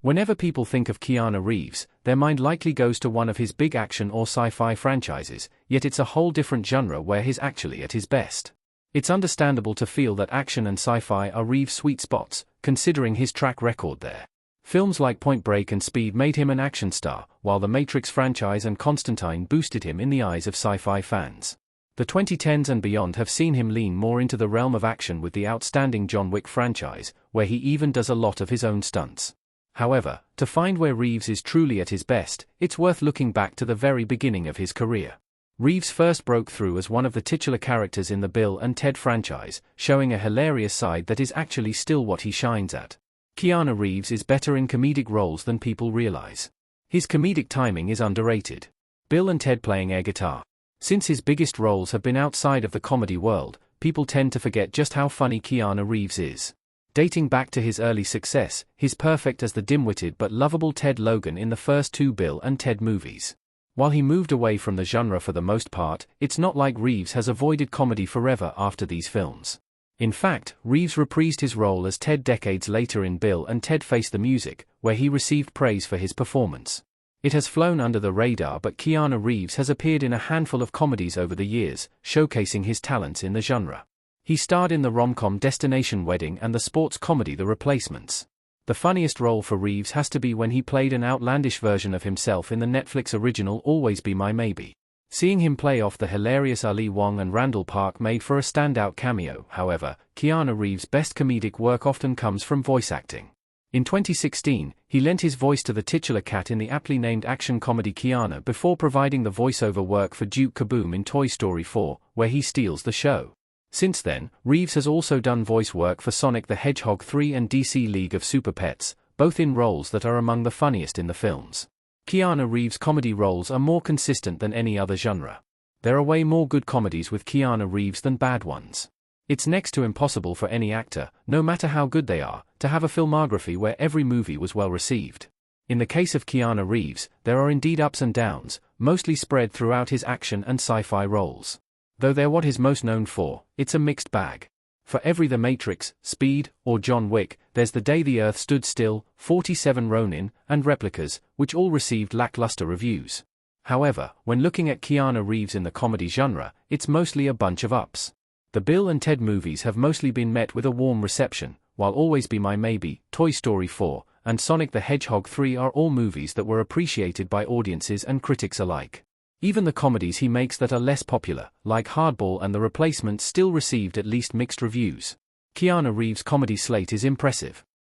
Whenever people think of Keanu Reeves, their mind likely goes to one of his big action or sci-fi franchises, yet it's a whole different genre where he's actually at his best. It's understandable to feel that action and sci-fi are Reeves' sweet spots, considering his track record there. Films like Point Break and Speed made him an action star, while the Matrix franchise and Constantine boosted him in the eyes of sci-fi fans. The 2010s and beyond have seen him lean more into the realm of action with the outstanding John Wick franchise, where he even does a lot of his own stunts. However, to find where Reeves is truly at his best, it's worth looking back to the very beginning of his career. Reeves first broke through as one of the titular characters in the Bill and Ted franchise, showing a hilarious side that is actually still what he shines at. Keanu Reeves is better in comedic roles than people realize. His comedic timing is underrated. Bill and Ted playing air guitar. Since his biggest roles have been outside of the comedy world, people tend to forget just how funny Keanu Reeves is. Dating back to his early success, he's perfect as the dim-witted but lovable Ted Logan in the first two Bill and Ted movies. While he moved away from the genre for the most part, it's not like Reeves has avoided comedy forever after these films. In fact, Reeves reprised his role as Ted decades later in Bill and Ted Face the Music, where he received praise for his performance. It has flown under the radar, but Keanu Reeves has appeared in a handful of comedies over the years, showcasing his talents in the genre. He starred in the rom-com Destination Wedding and the sports comedy The Replacements. The funniest role for Reeves has to be when he played an outlandish version of himself in the Netflix original Always Be My Maybe. Seeing him play off the hilarious Ali Wong and Randall Park made for a standout cameo. However, Keanu Reeves' best comedic work often comes from voice acting. In 2016, he lent his voice to the titular cat in the aptly named action comedy Keanu before providing the voiceover work for Duke Kaboom in Toy Story 4, where he steals the show. Since then, Reeves has also done voice work for Sonic the Hedgehog 3 and DC League of Super Pets, both in roles that are among the funniest in the films. Keanu Reeves' comedy roles are more consistent than any other genre. There are way more good comedies with Keanu Reeves than bad ones. It's next to impossible for any actor, no matter how good they are, to have a filmography where every movie was well received. In the case of Keanu Reeves, there are indeed ups and downs, mostly spread throughout his action and sci-fi roles. Though they're what he's most known for, it's a mixed bag. For every The Matrix, Speed, or John Wick, there's The Day the Earth Stood Still, 47 Ronin, and Replicas, which all received lackluster reviews. However, when looking at Keanu Reeves in the comedy genre, it's mostly a bunch of ups. The Bill and Ted movies have mostly been met with a warm reception, while Always Be My Maybe, Toy Story 4, and Sonic the Hedgehog 3 are all movies that were appreciated by audiences and critics alike. Even the comedies he makes that are less popular, like Hardball and The Replacements, still received at least mixed reviews. Keanu Reeves' comedy slate is impressive.